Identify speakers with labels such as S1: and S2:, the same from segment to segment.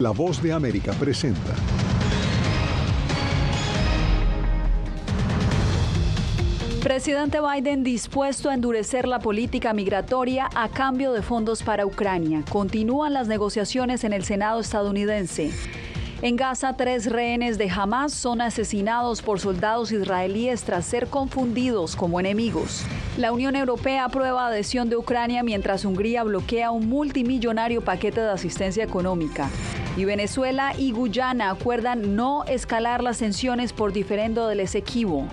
S1: La Voz de América presenta.
S2: Presidente Biden dispuesto a endurecer la política migratoria a cambio de fondos para Ucrania. Continúan las negociaciones en el Senado estadounidense. En Gaza, 3 rehenes de Hamás son asesinados por soldados israelíes tras ser confundidos como enemigos. La Unión Europea aprueba adhesión de Ucrania mientras Hungría bloquea un multimillonario paquete de asistencia económica. Y Venezuela y Guyana acuerdan no escalar las tensiones por diferendo del Esequibo.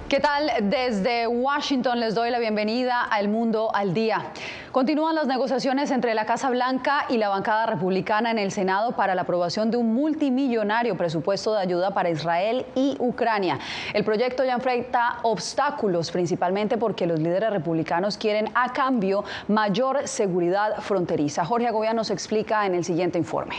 S2: ¿Qué tal? Desde Washington les doy la bienvenida a El Mundo al Día. Continúan las negociaciones entre la Casa Blanca y la bancada republicana en el Senado para la aprobación de un multimillonario presupuesto de ayuda para Israel y Ucrania. El proyecto ya enfrenta obstáculos, principalmente porque los líderes republicanos quieren a cambio mayor seguridad fronteriza. Jorge Agobián nos explica en el siguiente informe.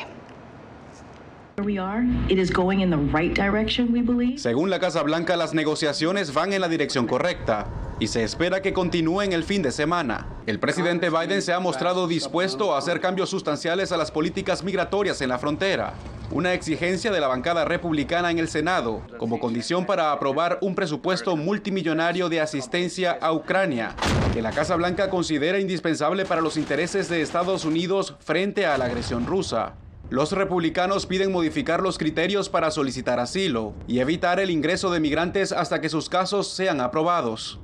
S3: Según la Casa Blanca, las negociaciones van en la dirección correcta y se espera que continúen el fin de semana. El presidente Biden se ha mostrado dispuesto a hacer cambios sustanciales a las políticas migratorias en la frontera, una exigencia de la bancada republicana en el Senado, como condición para aprobar un presupuesto multimillonario de asistencia a Ucrania, que la Casa Blanca considera indispensable para los intereses de Estados Unidos frente a la agresión rusa. Los republicanos piden modificar los criterios para solicitar asilo y evitar el ingreso de migrantes hasta que sus casos sean aprobados.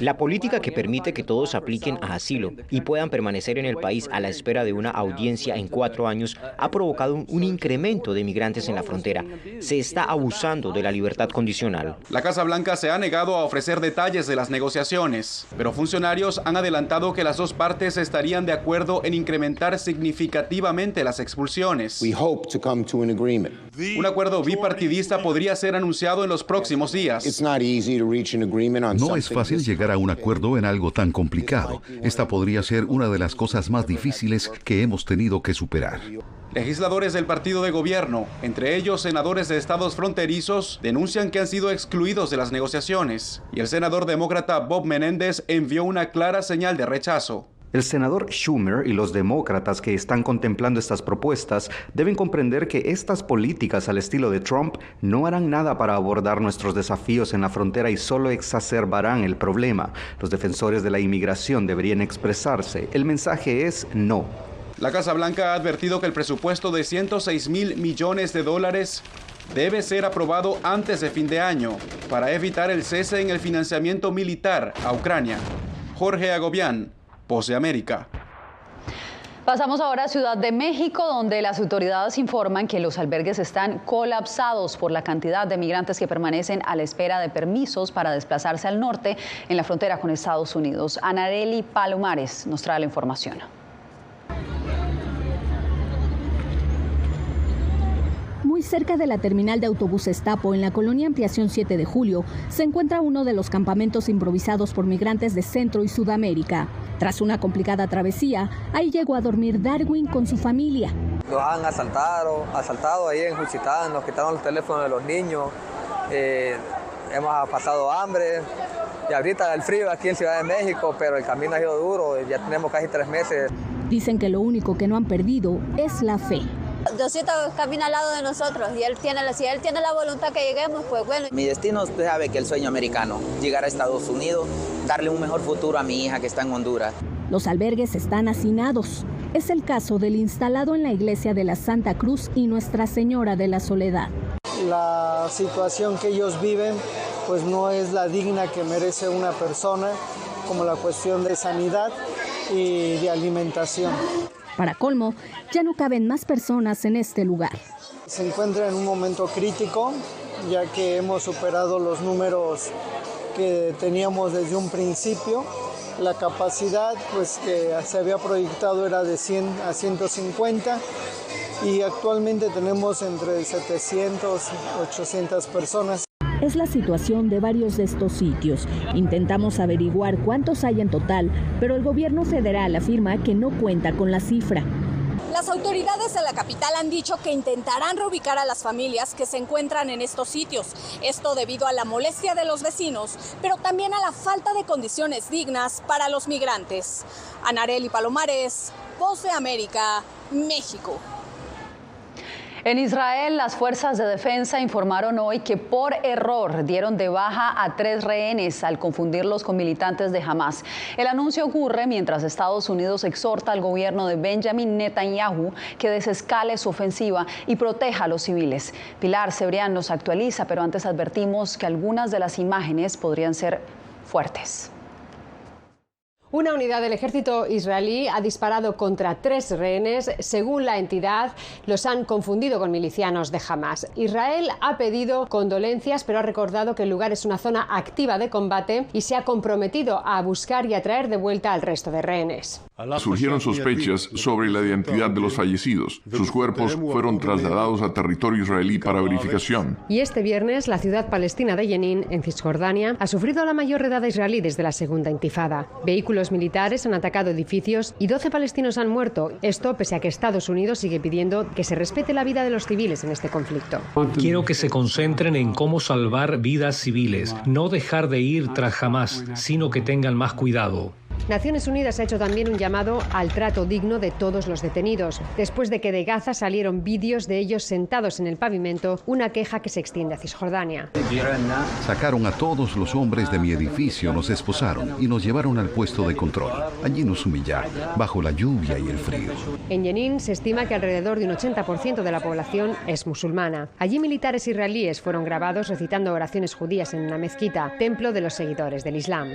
S4: La política que permite que todos apliquen a asilo y puedan permanecer en el país a la espera de una audiencia en 4 años ha provocado un incremento de migrantes en la frontera. Se está abusando de la libertad condicional.
S3: La Casa Blanca se ha negado a ofrecer detalles de las negociaciones, pero funcionarios han adelantado que las dos partes estarían de acuerdo en incrementar significativamente las expulsiones. Un acuerdo bipartidista podría ser anunciado en los próximos días.
S1: No es fácil llegar a un acuerdo en algo tan complicado. Esta podría ser una de las cosas más difíciles que hemos tenido que superar.
S3: Legisladores del partido de gobierno, entre ellos senadores de estados fronterizos, denuncian que han sido excluidos de las negociaciones, y el senador demócrata Bob Menéndez envió una clara señal de rechazo.
S5: El senador Schumer y los demócratas que están contemplando estas propuestas deben comprender que estas políticas al estilo de Trump no harán nada para abordar nuestros desafíos en la frontera y solo exacerbarán el problema. Los defensores de la inmigración deberían expresarse. El mensaje es no.
S3: La Casa Blanca ha advertido que el presupuesto de $106,000 millones debe ser aprobado antes de fin de año para evitar el cese en el financiamiento militar a Ucrania. Jorge Agobián, Voz de América.
S2: Pasamos ahora a Ciudad de México, donde las autoridades informan que los albergues están colapsados por la cantidad de migrantes que permanecen a la espera de permisos para desplazarse al norte en la frontera con Estados Unidos. Anareli Palomares nos trae la información.
S6: Muy cerca de la terminal de autobuses Tapo, en la colonia Ampliación 7 de Julio, se encuentra uno de los campamentos improvisados por migrantes de Centro y Sudamérica. Tras una complicada travesía, ahí llegó a dormir Darwin con su familia.
S7: Nos han asaltado ahí en Juchitán, nos quitaron los teléfonos de los niños, hemos pasado hambre. Y ahorita el frío aquí en Ciudad de México, pero el camino ha sido duro, ya tenemos casi 3 meses.
S6: Dicen que lo único que no han perdido es la fe.
S8: Diosito camina al lado de nosotros y si Él tiene la voluntad que lleguemos, pues bueno.
S9: Mi destino, usted sabe que el sueño americano, llegar a Estados Unidos, darle un mejor futuro a mi hija que está en Honduras.
S6: Los albergues están hacinados. Es el caso del instalado en la iglesia de la Santa Cruz y Nuestra Señora de la Soledad.
S10: La situación que ellos viven pues no es la digna que merece una persona, como la cuestión de sanidad y de alimentación.
S6: Para colmo, ya no caben más personas en este lugar.
S10: Se encuentra en un momento crítico, ya que hemos superado los números que teníamos desde un principio. La capacidad pues, que se había proyectado era de 100 a 150 y actualmente tenemos entre 700 y 800 personas.
S6: Es la situación de varios de estos sitios. Intentamos averiguar cuántos hay en total, pero el gobierno federal afirma que no cuenta con la cifra.
S11: Las autoridades de la capital han dicho que intentarán reubicar a las familias que se encuentran en estos sitios. Esto debido a la molestia de los vecinos, pero también a la falta de condiciones dignas para los migrantes. Anarely Palomares, Voz de América, México.
S2: En Israel, las fuerzas de defensa informaron hoy que por error dieron de baja a 3 rehenes al confundirlos con militantes de Hamás. El anuncio ocurre mientras Estados Unidos exhorta al gobierno de Benjamin Netanyahu que desescale su ofensiva y proteja a los civiles. Pilar Cebrián nos actualiza, pero antes advertimos que algunas de las imágenes podrían ser fuertes.
S12: Una unidad del ejército israelí ha disparado contra 3 rehenes. Según la entidad, los han confundido con milicianos de Hamás. Israel ha pedido condolencias, pero ha recordado que el lugar es una zona activa de combate y se ha comprometido a buscar y a traer de vuelta al resto de rehenes.
S13: Surgieron sospechas sobre la identidad de los fallecidos. Sus cuerpos fueron trasladados a territorio israelí para verificación.
S12: Y este viernes, la ciudad palestina de Jenin, en Cisjordania, ha sufrido la mayor redada israelí desde la segunda intifada. Vehículos militares han atacado edificios y 12 palestinos han muerto. Esto pese a que Estados Unidos sigue pidiendo que se respete la vida de los civiles en este conflicto.
S14: Quiero que se concentren en cómo salvar vidas civiles, no dejar de ir tras Hamás, sino que tengan más cuidado.
S12: Naciones Unidas ha hecho también un llamado al trato digno de todos los detenidos, después de que de Gaza salieron vídeos de ellos sentados en el pavimento, una queja que se extiende a Cisjordania.
S1: Sacaron a todos los hombres de mi edificio, nos esposaron y nos llevaron al puesto de control. Allí nos humillaron, bajo la lluvia y el frío.
S12: En Jenin se estima que alrededor de un 80% de la población es musulmana. Allí militares israelíes fueron grabados recitando oraciones judías en una mezquita, templo de los seguidores del Islam.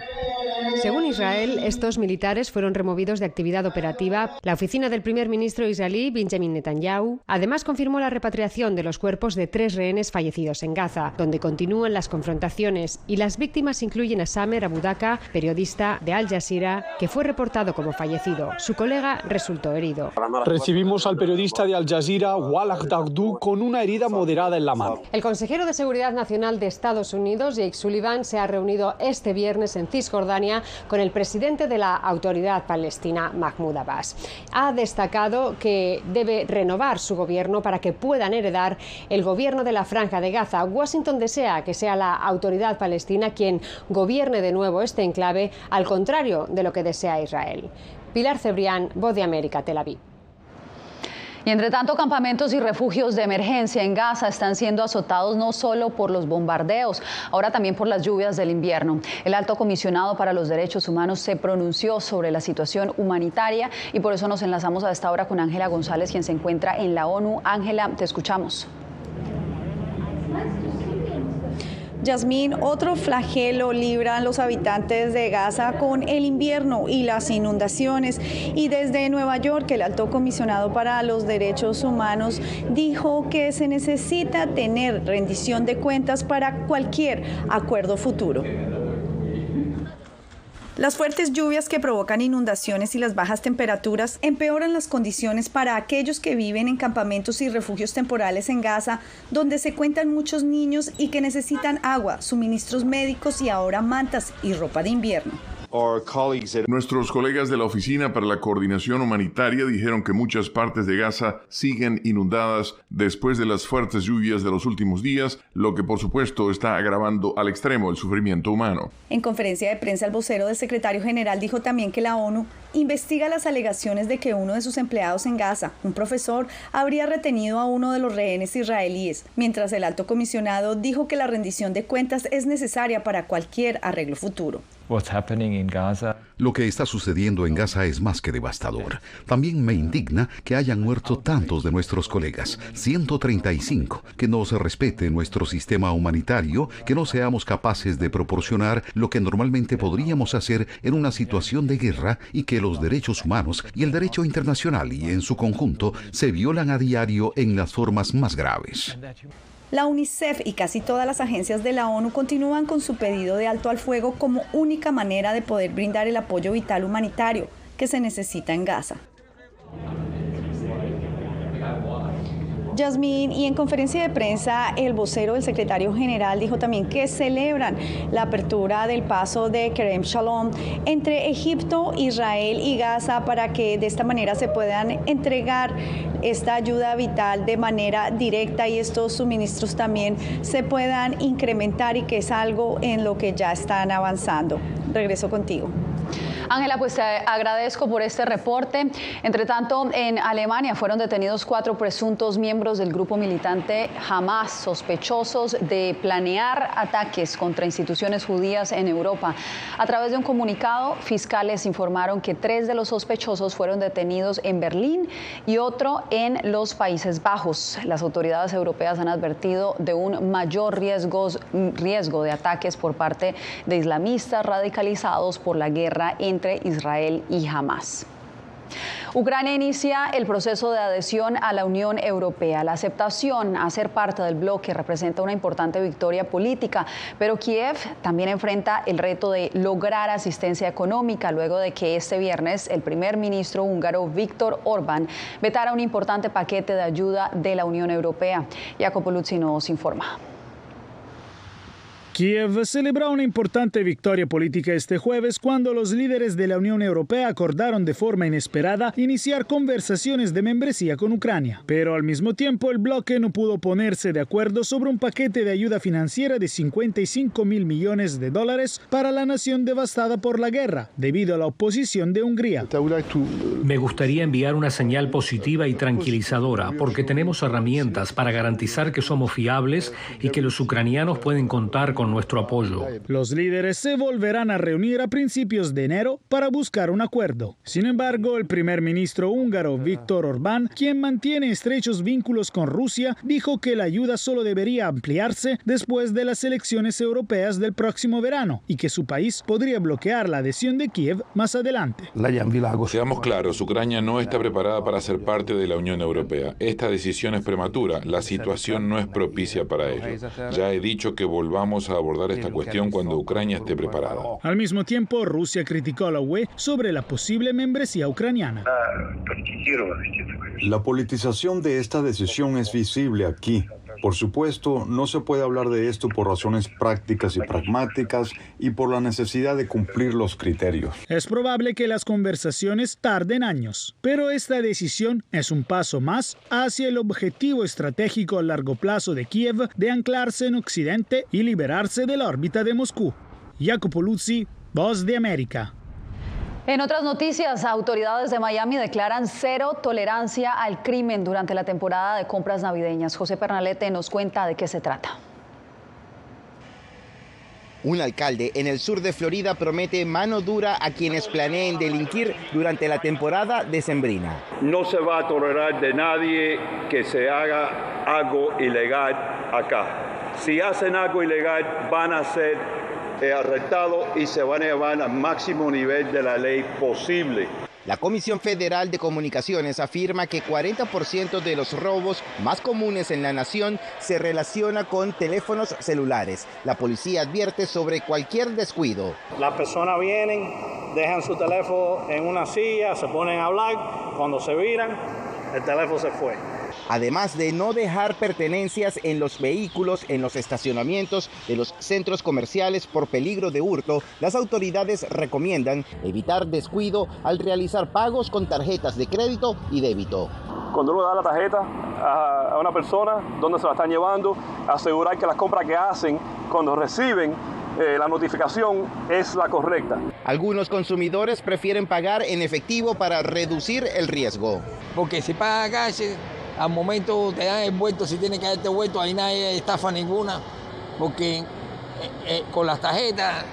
S12: Según Israel, estos militares fueron removidos de actividad operativa. La oficina del primer ministro israelí, Benjamin Netanyahu, además confirmó la repatriación de los cuerpos de 3 rehenes fallecidos en Gaza, donde continúan las confrontaciones, y las víctimas incluyen a Samer Abudaka, periodista de Al Jazeera, que fue reportado como fallecido. Su colega resultó herido.
S15: Recibimos al periodista de Al Jazeera, Walid Dagdou, con una herida moderada en la mano.
S12: El consejero de Seguridad Nacional de Estados Unidos, Jake Sullivan, se ha reunido este viernes en Cisjordania con el presidente de la Autoridad Palestina, Mahmoud Abbas. Ha destacado que debe renovar su gobierno para que puedan heredar el gobierno de la Franja de Gaza. Washington desea que sea la Autoridad Palestina quien gobierne de nuevo este enclave, al contrario de lo que desea Israel. Pilar Cebrián, Voz de América, Tel Aviv.
S2: Y entre tanto, campamentos y refugios de emergencia en Gaza están siendo azotados no solo por los bombardeos, ahora también por las lluvias del invierno. El Alto Comisionado para los Derechos Humanos se pronunció sobre la situación humanitaria y por eso nos enlazamos a esta hora con Ángela González, quien se encuentra en la ONU. Ángela, te escuchamos.
S16: Yasmín, otro flagelo libran los habitantes de Gaza con el invierno y las inundaciones. Y desde Nueva York, el Alto Comisionado para los Derechos Humanos dijo que se necesita tener rendición de cuentas para cualquier acuerdo futuro. Las fuertes lluvias que provocan inundaciones y las bajas temperaturas empeoran las condiciones para aquellos que viven en campamentos y refugios temporales en Gaza, donde se cuentan muchos niños y que necesitan agua, suministros médicos y ahora mantas y ropa de invierno.
S13: Nuestros colegas de la Oficina para la Coordinación Humanitaria dijeron que muchas partes de Gaza siguen inundadas después de las fuertes lluvias de los últimos días, lo que por supuesto está agravando al extremo el sufrimiento humano.
S16: En conferencia de prensa, el vocero del secretario general dijo también que la ONU investiga las alegaciones de que uno de sus empleados en Gaza, un profesor, habría retenido a uno de los rehenes israelíes, mientras el alto comisionado dijo que la rendición de cuentas es necesaria para cualquier arreglo futuro.
S1: Lo que está sucediendo en Gaza es más que devastador. También me indigna que hayan muerto tantos de nuestros colegas, 135, que no se respete nuestro sistema humanitario, que no seamos capaces de proporcionar lo que normalmente podríamos hacer en una situación de guerra y que los derechos humanos y el derecho internacional y en su conjunto se violan a diario en las formas más graves.
S16: La UNICEF y casi todas las agencias de la ONU continúan con su pedido de alto al fuego como única manera de poder brindar el apoyo vital humanitario que se necesita en Gaza. Yasmín, y en conferencia de prensa el vocero del secretario general dijo también que celebran la apertura del paso de Kerem Shalom entre Egipto, Israel y Gaza para que de esta manera se puedan entregar esta ayuda vital de manera directa y estos suministros también se puedan incrementar y que es algo en lo que ya están avanzando. Regreso contigo.
S2: Ángela, pues te agradezco por este reporte. Entre tanto, en Alemania fueron detenidos 4 presuntos miembros del grupo militante Hamas, sospechosos de planear ataques contra instituciones judías en Europa. A través de un comunicado, fiscales informaron que 3 de los sospechosos fueron detenidos en Berlín y otro en los Países Bajos. Las autoridades europeas han advertido de un mayor riesgo de ataques por parte de islamistas radicalizados por la guerra entre Israel y Hamas. Ucrania inicia el proceso de adhesión a la Unión Europea. La aceptación a ser parte del bloque representa una importante victoria política, pero Kiev también enfrenta el reto de lograr asistencia económica luego de que este viernes el primer ministro húngaro Viktor Orbán vetara un importante paquete de ayuda de la Unión Europea. Jacopo Luzzi nos informa.
S17: Kiev celebró una importante victoria política este jueves cuando los líderes de la Unión Europea acordaron de forma inesperada iniciar conversaciones de membresía con Ucrania. Pero al mismo tiempo el bloque no pudo ponerse de acuerdo sobre un paquete de ayuda financiera de $55.000 millones para la nación devastada por la guerra, debido a la oposición de Hungría.
S14: Me gustaría enviar una señal positiva y tranquilizadora, porque tenemos herramientas para garantizar que somos fiables y que los ucranianos pueden contar con nuestro apoyo.
S17: Los líderes se volverán a reunir a principios de enero para buscar un acuerdo. Sin embargo, el primer ministro húngaro Viktor Orbán, quien mantiene estrechos vínculos con Rusia, dijo que la ayuda solo debería ampliarse después de las elecciones europeas del próximo verano y que su país podría bloquear la adhesión de Kiev más adelante.
S18: Seamos claros, Ucrania no está preparada para ser parte de la Unión Europea. Esta decisión es prematura. La situación no es propicia para ello. Ya he dicho que volvamos a abordar esta cuestión cuando Ucrania esté preparada.
S17: Al mismo tiempo, Rusia criticó a la UE sobre la posible membresía ucraniana.
S19: La politización de esta decisión es visible aquí. Por supuesto, no se puede hablar de esto por razones prácticas y pragmáticas y por la necesidad de cumplir los criterios.
S17: Es probable que las conversaciones tarden años, pero esta decisión es un paso más hacia el objetivo estratégico a largo plazo de Kiev de anclarse en Occidente y liberarse de la órbita de Moscú. Jacopo Luzzi, Voz de América.
S2: En otras noticias, autoridades de Miami declaran 0 tolerancia al crimen durante la temporada de compras navideñas. José Pernalete nos cuenta de qué se trata.
S20: Un alcalde en el sur de Florida promete mano dura a quienes planeen delinquir durante la temporada decembrina.
S21: No se va a tolerar de nadie que se haga algo ilegal acá. Si hacen algo ilegal van a ser arrestados y se van a llevar al máximo nivel de la ley posible.
S20: La Comisión Federal de Comunicaciones afirma que 40% de los robos más comunes en la nación se relaciona con teléfonos celulares. La policía advierte sobre cualquier descuido.
S22: Las personas vienen, dejan su teléfono en una silla, se ponen a hablar, cuando se viran, el teléfono se fue.
S20: Además de no dejar pertenencias en los vehículos en los estacionamientos de los centros comerciales por peligro de hurto, las autoridades recomiendan evitar descuido al realizar pagos con tarjetas de crédito y débito.
S21: Cuando uno da la tarjeta a una persona, donde se la están llevando, asegurar que las compras que hacen cuando reciben la notificación es la correcta.
S20: Algunos consumidores prefieren pagar en efectivo para reducir el riesgo.
S23: Porque si pagas cash, al momento te dan el vuelto, si tienes que darte vuelto, ahí nadie estafa ninguna, porque con las tarjetas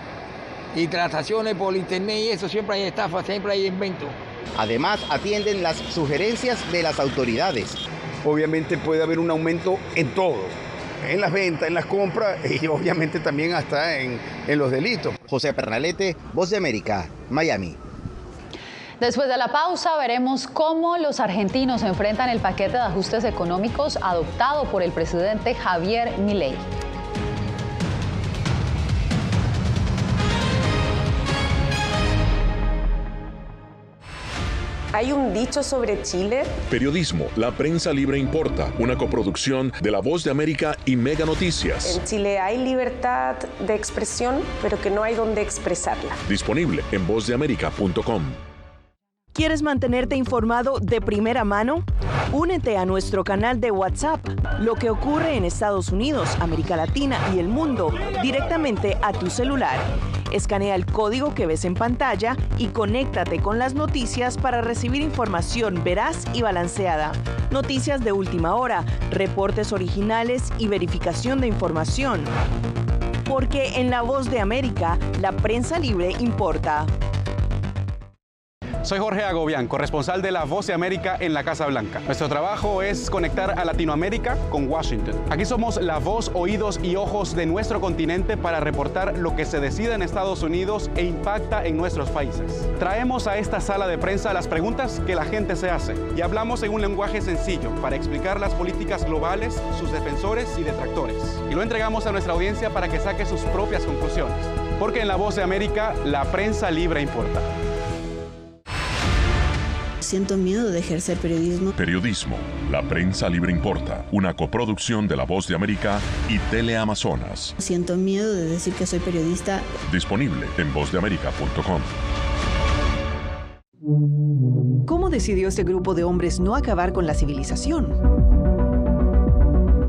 S23: y transacciones por internet y eso siempre hay estafa, siempre hay invento.
S20: Además, atienden las sugerencias de las autoridades.
S24: Obviamente puede haber un aumento en todo, en las ventas, en las compras y obviamente también hasta en los delitos.
S20: José Pernalete, Voz de América, Miami.
S2: Después de la pausa veremos cómo los argentinos enfrentan el paquete de ajustes económicos adoptado por el presidente Javier Milei.
S3: ¿Hay un dicho sobre Chile?
S4: Periodismo, La Prensa Libre Importa, una coproducción de La Voz de América y Mega Noticias.
S3: En Chile hay libertad de expresión, pero que no hay donde expresarla.
S4: Disponible en vozdeamerica.com.
S5: ¿Quieres mantenerte informado de primera mano? Únete a nuestro canal de WhatsApp. Lo que ocurre en Estados Unidos, América Latina y el mundo directamente a tu celular. Escanea el código que ves en pantalla y conéctate con las noticias para recibir información veraz y balanceada. Noticias de última hora, reportes originales y verificación de información. Porque en La Voz de América, la prensa libre importa.
S7: Soy Jorge Agobián, corresponsal de La Voz de América en la Casa Blanca. Nuestro trabajo es conectar a Latinoamérica con Washington. Aquí somos la voz, oídos y ojos de nuestro continente para reportar lo que se decide en Estados Unidos e impacta en nuestros países. Traemos a esta sala de prensa las preguntas que la gente se hace y hablamos en un lenguaje sencillo para explicar las políticas globales, sus defensores y detractores. Y lo entregamos a nuestra audiencia para que saque sus propias conclusiones. Porque en La Voz de América, la prensa libre importa.
S25: Siento miedo de ejercer periodismo.
S4: Periodismo, La Prensa Libre Importa, una coproducción de La Voz de América y Teleamazonas.
S25: Siento miedo de decir que soy periodista.
S4: Disponible en vozdeamerica.com.
S5: ¿Cómo decidió este grupo de hombres no acabar con la civilización?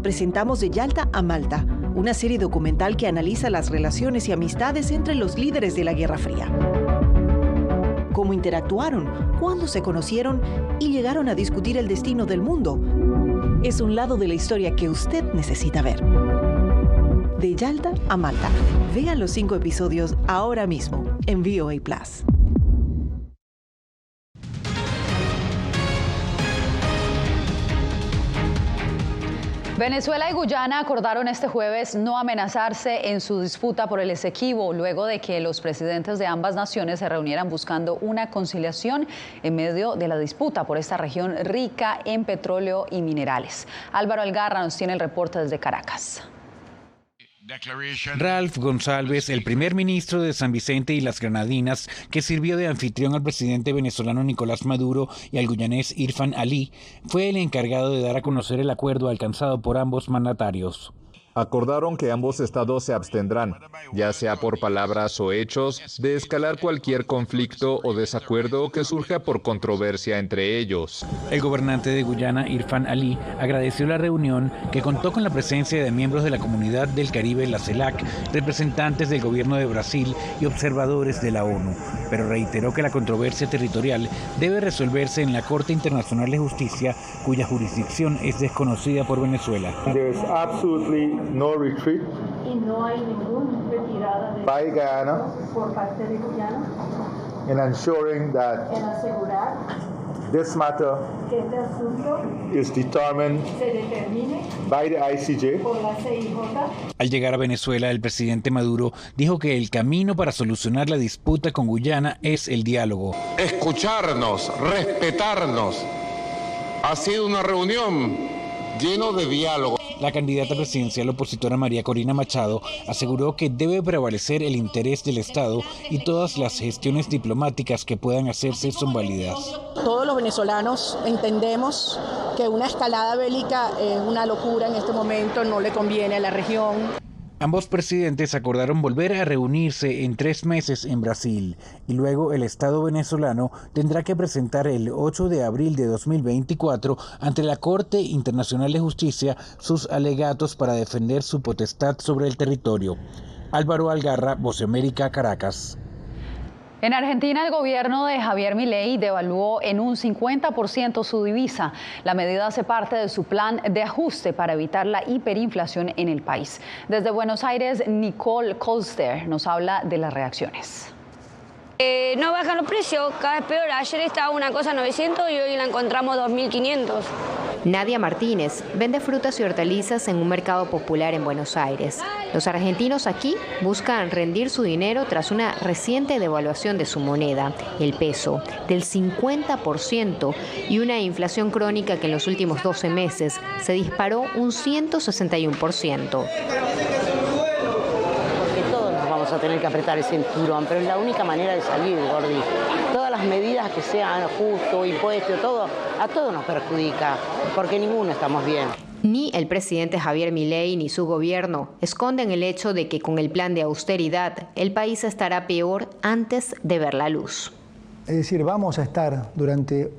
S5: Presentamos De Yalta a Malta, una serie documental que analiza las relaciones y amistades entre los líderes de la Guerra Fría. Cómo interactuaron, cuándo se conocieron y llegaron a discutir el destino del mundo. Es un lado de la historia que usted necesita ver. De Yalta a Malta. Vea los 5 episodios ahora mismo en VOA+.
S2: Venezuela y Guyana acordaron este jueves no amenazarse en su disputa por el Esequibo, luego de que los presidentes de ambas naciones se reunieran buscando una conciliación en medio de la disputa por esta región rica en petróleo y minerales. Álvaro Algarra nos tiene el reporte desde Caracas.
S26: Ralph González, el primer ministro de San Vicente y las Granadinas, que sirvió de anfitrión al presidente venezolano Nicolás Maduro y al guyanés Irfan Ali, fue el encargado de dar a conocer el acuerdo alcanzado por ambos mandatarios.
S27: Acordaron que ambos estados se abstendrán, ya sea por palabras o hechos, de escalar cualquier conflicto o desacuerdo que surja por controversia entre ellos.
S26: El gobernante de Guyana, Irfan Ali, agradeció la reunión, que contó con la presencia de miembros de la Comunidad del Caribe, la CELAC, representantes del gobierno de Brasil y observadores de la ONU, pero reiteró que la controversia territorial debe resolverse en la Corte Internacional de Justicia, cuya jurisdicción es desconocida por Venezuela.
S28: No retreat.
S29: Y no hay ninguna retirada
S28: by Guyana
S29: por parte de Guyana
S28: in ensuring that
S29: en asegurar
S28: this matter
S29: que este asunto
S28: is determined
S29: se determine
S28: by the ICJ.
S29: Por la CIJ.
S26: Al llegar a Venezuela, el presidente Maduro dijo que el camino para solucionar la disputa con Guyana es el diálogo.
S30: Escucharnos, respetarnos. Ha sido una reunión llena de diálogo.
S26: La candidata presidencial opositora María Corina Machado aseguró que debe prevalecer el interés del Estado y todas las gestiones diplomáticas que puedan hacerse son válidas.
S11: Todos los venezolanos entendemos que una escalada bélica es una locura en este momento, no le conviene a la región.
S26: Ambos presidentes acordaron volver a reunirse en 3 meses en Brasil y luego el Estado venezolano tendrá que presentar el 8 de abril de 2024 ante la Corte Internacional de Justicia sus alegatos para defender su potestad sobre el territorio. Álvaro Algarra, Voz de América, Caracas.
S2: En Argentina, el gobierno de Javier Milei devaluó en un 50% su divisa. La medida hace parte de su plan de ajuste para evitar la hiperinflación en el país. Desde Buenos Aires, Nicole Colster nos habla de las reacciones.
S31: No bajan los precios, cada vez peor. Ayer estaba una cosa 900 y hoy la encontramos 2.500.
S12: Nadia Martínez vende frutas y hortalizas en un mercado popular en Buenos Aires. Los argentinos aquí buscan rendir su dinero tras una reciente devaluación de su moneda, el peso, del 50% y una inflación crónica que en los últimos 12 meses se disparó un 161%.
S32: Porque todos nos vamos
S1: a tener que apretar el cinturón, pero es la única manera de salir, Gordi. Todas las medidas que sean justo, impuesto, todo, a todos nos perjudica, porque ninguno estamos bien.
S6: Ni el presidente Javier Milei ni su gobierno esconden el hecho de que con el plan de austeridad el país estará peor antes de ver la luz.
S8: Es decir, vamos a estar durante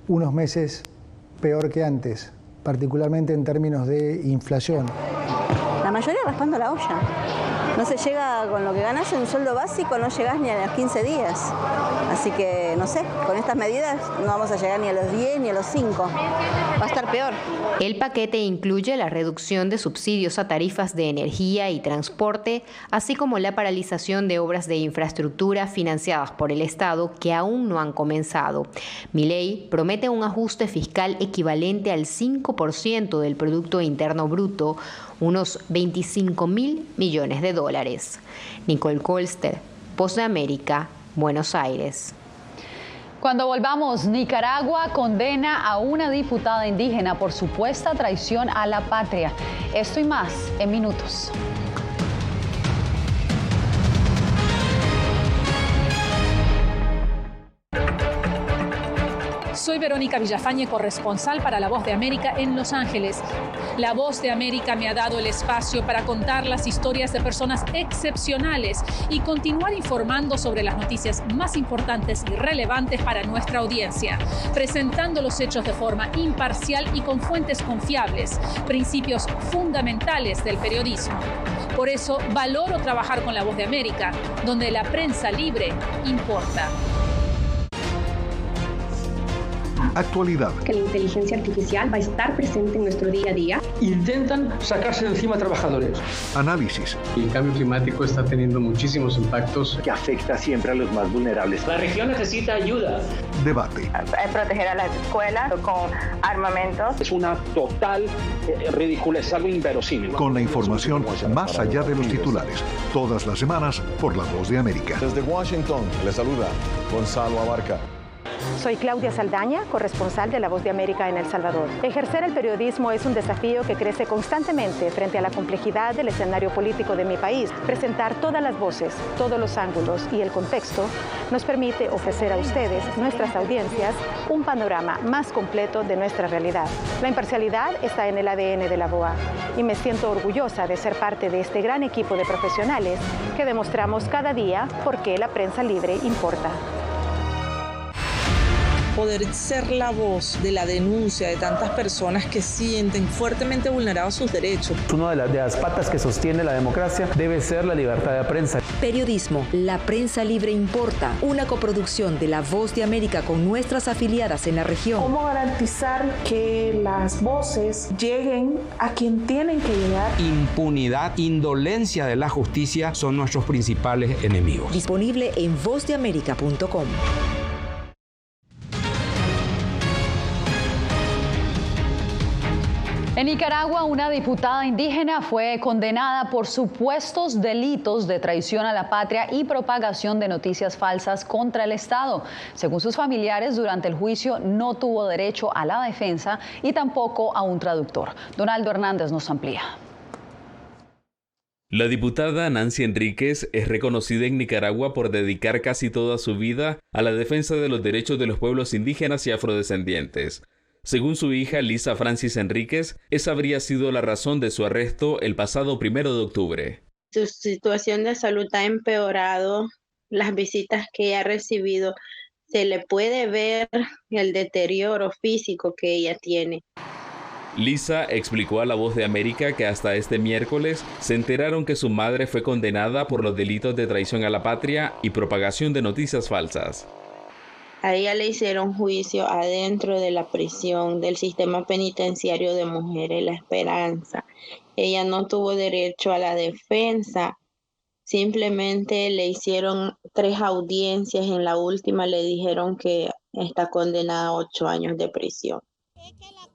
S8: unos meses peor que antes, particularmente en términos de inflación.
S9: La mayoría raspando la olla. No se llega con lo que ganas en un sueldo básico, no llegás ni a los 15 días. Así que, no sé, con estas medidas no vamos a llegar ni a los 10 ni a los 5. Va a estar peor.
S6: El paquete incluye la reducción de subsidios a tarifas de energía y transporte, así como la paralización de obras de infraestructura financiadas por el Estado que aún no han comenzado. Milei promete un ajuste fiscal equivalente al 5% del Producto Interno Bruto, unos 25.000 millones de dólares. Nicole Kolster, Voz de América, Buenos Aires.
S2: Cuando volvamos, Nicaragua condena a una diputada indígena por supuesta traición a la patria. Esto y más en minutos.
S10: Soy Verónica Villafañe, corresponsal para La Voz de América en Los Ángeles. La Voz de América me ha dado el espacio para contar las historias de personas excepcionales y continuar informando sobre las noticias más importantes y relevantes para nuestra audiencia, presentando los hechos de forma imparcial y con fuentes confiables, principios fundamentales del periodismo. Por eso valoro trabajar con La Voz de América, donde la prensa libre importa.
S13: Actualidad.
S14: Que la inteligencia artificial va a estar presente en nuestro día a día.
S15: Intentan sacarse de encima a trabajadores.
S13: Análisis.
S16: El cambio climático está teniendo muchísimos impactos
S18: que afecta siempre a los más vulnerables.
S19: La región necesita ayuda.
S13: Debate.
S32: Proteger a las escuelas con armamentos.
S18: Es una total ridiculez, es algo inverosímil.
S13: Con la información más allá de los titulares. Todas las semanas por La Voz de América.
S33: Desde Washington, les saluda Gonzalo Abarca.
S34: Soy Claudia Saldaña, corresponsal de La Voz de América en El Salvador. Ejercer el periodismo es un desafío que crece constantemente frente a la complejidad del escenario político de mi país. Presentar todas las voces, todos los ángulos y el contexto nos permite ofrecer a ustedes, nuestras audiencias, un panorama más completo de nuestra realidad. La imparcialidad está en el ADN de la VOA y me siento orgullosa de ser parte de este gran equipo de profesionales que demostramos cada día por qué la prensa libre importa.
S35: Poder ser la voz de la denuncia de tantas personas que sienten fuertemente vulnerados sus derechos.
S36: Una de las patas que sostiene la democracia debe ser la libertad de prensa.
S37: Periodismo, la prensa libre importa, una coproducción de La Voz de América con nuestras afiliadas en la región.
S38: ¿Cómo garantizar que las voces lleguen a quien tienen que llegar?
S39: Impunidad, indolencia de la justicia son nuestros principales enemigos.
S37: Disponible en vozdeamerica.com.
S2: En Nicaragua, una diputada indígena fue condenada por supuestos delitos de traición a la patria y propagación de noticias falsas contra el Estado. Según sus familiares, durante el juicio no tuvo derecho a la defensa y tampoco a un traductor. Donaldo Hernández nos amplía.
S40: La diputada Nancy Enríquez es reconocida en Nicaragua por dedicar casi toda su vida a la defensa de los derechos de los pueblos indígenas y afrodescendientes. Según su hija Lisa Francis Enríquez, esa habría sido la razón de su arresto el pasado 1 de octubre.
S41: Su situación de salud ha empeorado, las visitas que ella ha recibido, se le puede ver el deterioro físico que ella tiene.
S40: Lisa explicó a La Voz de América que hasta este miércoles se enteraron que su madre fue condenada por los delitos de traición a la patria y propagación de noticias falsas.
S41: A ella le hicieron juicio adentro de la prisión del sistema penitenciario de Mujeres La Esperanza. Ella no tuvo derecho a la defensa. Simplemente le hicieron 3 audiencias. En la última le dijeron que está condenada a 8 años de prisión.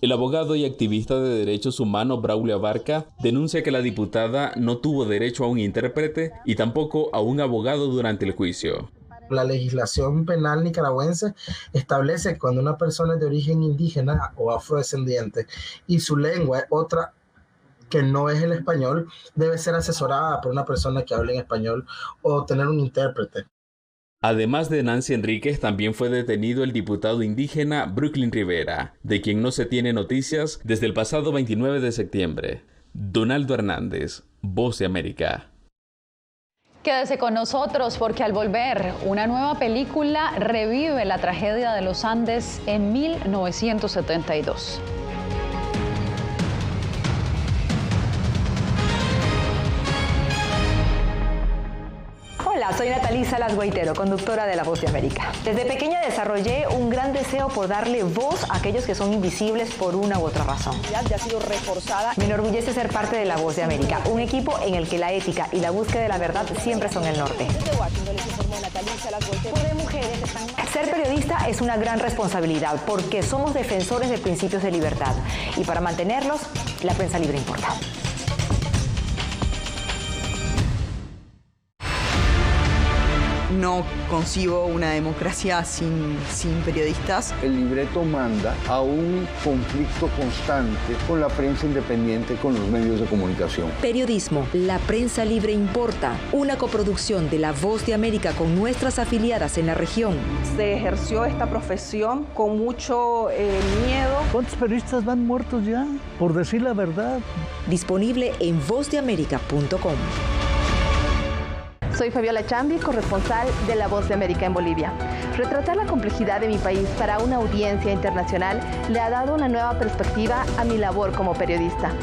S40: El abogado y activista de derechos humanos Braulio Abarca denuncia que la diputada no tuvo derecho a un intérprete y tampoco a un abogado durante el juicio.
S42: La legislación penal nicaragüense establece que cuando una persona es de origen indígena o afrodescendiente y su lengua es otra que no es el español, debe ser asesorada por una persona que hable en español o tener un intérprete.
S40: Además de Nancy Enríquez, también fue detenido el diputado indígena Brooklyn Rivera, de quien no se tiene noticias desde el pasado 29 de septiembre. Donaldo Hernández, Voz de América.
S2: Quédese con nosotros porque al volver, una nueva película revive la tragedia de los Andes en 1972.
S37: Hola, soy Natalí Salas Guaitero, conductora de La Voz de América. Desde pequeña desarrollé un gran deseo por darle voz a aquellos que son invisibles por una u otra razón.
S34: Ya ha sido reforzada.
S37: Me enorgullece ser parte de La Voz de América, un equipo en el que la ética y la búsqueda de la verdad siempre son el norte.
S34: Desde Washington les informó Natalí Salas Guaitero.
S37: Ser periodista es una gran responsabilidad porque somos defensores de principios de libertad y para mantenerlos, la prensa libre importa.
S1: No concibo una democracia sin periodistas.
S3: El libreto manda a un conflicto constante con la prensa independiente, con los medios de comunicación.
S37: Periodismo, la prensa libre importa. Una coproducción de La Voz de América con nuestras afiliadas en la región.
S38: Se ejerció esta profesión con mucho miedo.
S4: ¿Cuántos periodistas van muertos ya por decir la verdad?
S37: Disponible en vozdeamerica.com.
S34: Soy Fabiola Chambi, corresponsal de La Voz de América en Bolivia. Retratar la complejidad de mi país para una audiencia internacional le ha dado una nueva perspectiva a mi labor como periodista.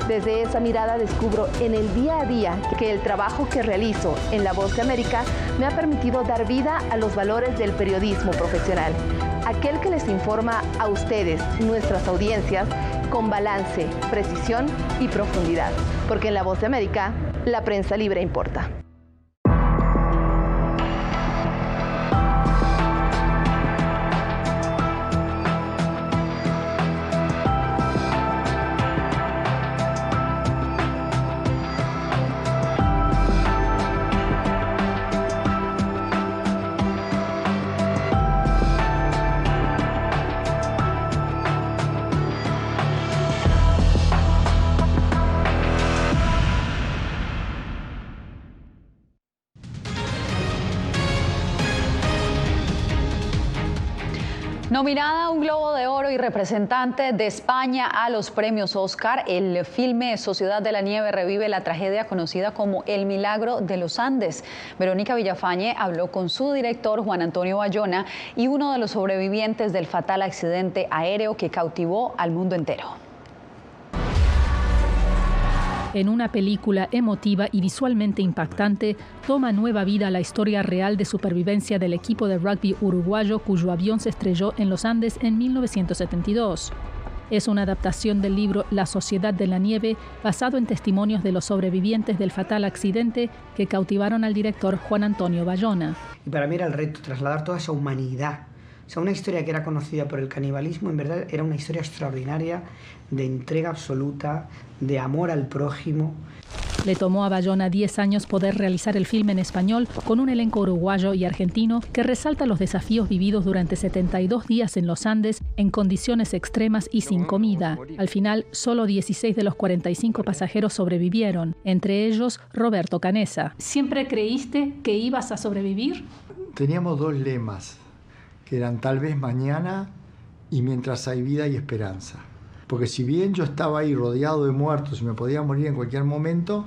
S34: Desde esa mirada descubro en el día a día que el trabajo que realizo en La Voz de América me ha permitido dar vida a los valores del periodismo profesional. Aquel que les informa a ustedes, nuestras audiencias, con balance, precisión y profundidad. Porque en La Voz de América, la prensa libre importa.
S2: Nominada a un Globo de Oro y representante de España a los premios Oscar, el filme Sociedad de la Nieve revive la tragedia conocida como El Milagro de los Andes. Verónica Villafañe habló con su director, Juan Antonio Bayona, y uno de los sobrevivientes del fatal accidente aéreo que cautivó al mundo entero.
S10: En una película emotiva y visualmente impactante, toma nueva vida la historia real de supervivencia del equipo de rugby uruguayo cuyo avión se estrelló en los Andes en 1972. Es una adaptación del libro La Sociedad de la Nieve, basado en testimonios de los sobrevivientes del fatal accidente que cautivaron al director Juan Antonio Bayona.
S5: Y para mí era el reto, trasladar toda esa humanidad. O sea, una historia que era conocida por el canibalismo, en verdad era una historia extraordinaria de entrega absoluta, de amor al prójimo.
S10: Le tomó a Bayona 10 años poder realizar el filme en español con un elenco uruguayo y argentino que resalta los desafíos vividos durante 72 días en los Andes en condiciones extremas y sin comida. Al final, solo 16 de los 45 pasajeros sobrevivieron, entre ellos Roberto Canessa.
S7: ¿Siempre creíste que ibas a sobrevivir?
S8: Teníamos dos lemas, que eran tal vez mañana y mientras hay vida y esperanza. Porque si bien yo estaba ahí rodeado de muertos y me podía morir en cualquier momento,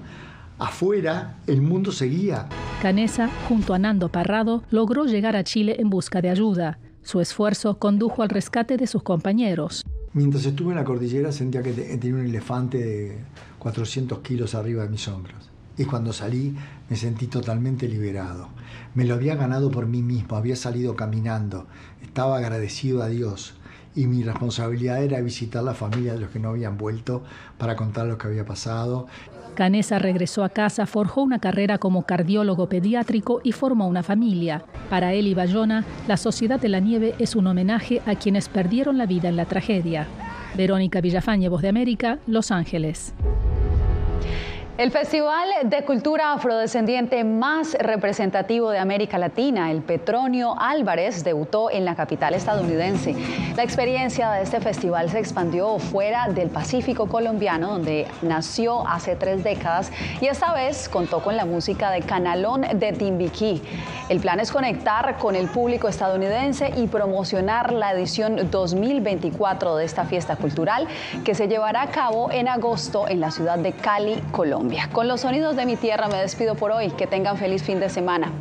S8: afuera el mundo seguía.
S10: Canessa, junto a Nando Parrado, logró llegar a Chile en busca de ayuda. Su esfuerzo condujo al rescate de sus compañeros.
S8: Mientras estuve en la cordillera sentía que tenía un elefante de 400 kilos arriba de mis hombros. Y cuando salí me sentí totalmente liberado. Me lo había ganado por mí mismo, había salido caminando, estaba agradecido a Dios. Y mi responsabilidad era visitar la familia de los que no habían vuelto para contar lo que había pasado.
S10: Canessa regresó a casa, forjó una carrera como cardiólogo pediátrico y formó una familia. Para él y Bayona, la Sociedad de la Nieve es un homenaje a quienes perdieron la vida en la tragedia. Verónica Villafañe, Voz de América, Los Ángeles.
S2: El Festival de Cultura Afrodescendiente más representativo de América Latina, el Petronio Álvarez, debutó en la capital estadounidense. La experiencia de este festival se expandió fuera del Pacífico colombiano, donde nació hace 3 décadas, y esta vez contó con la música de Canalón de Timbiquí. El plan es conectar con el público estadounidense y promocionar la edición 2024 de esta fiesta cultural, que se llevará a cabo en agosto en la ciudad de Cali, Colombia. Con los sonidos de mi tierra me despido por hoy. Que tengan feliz fin de semana.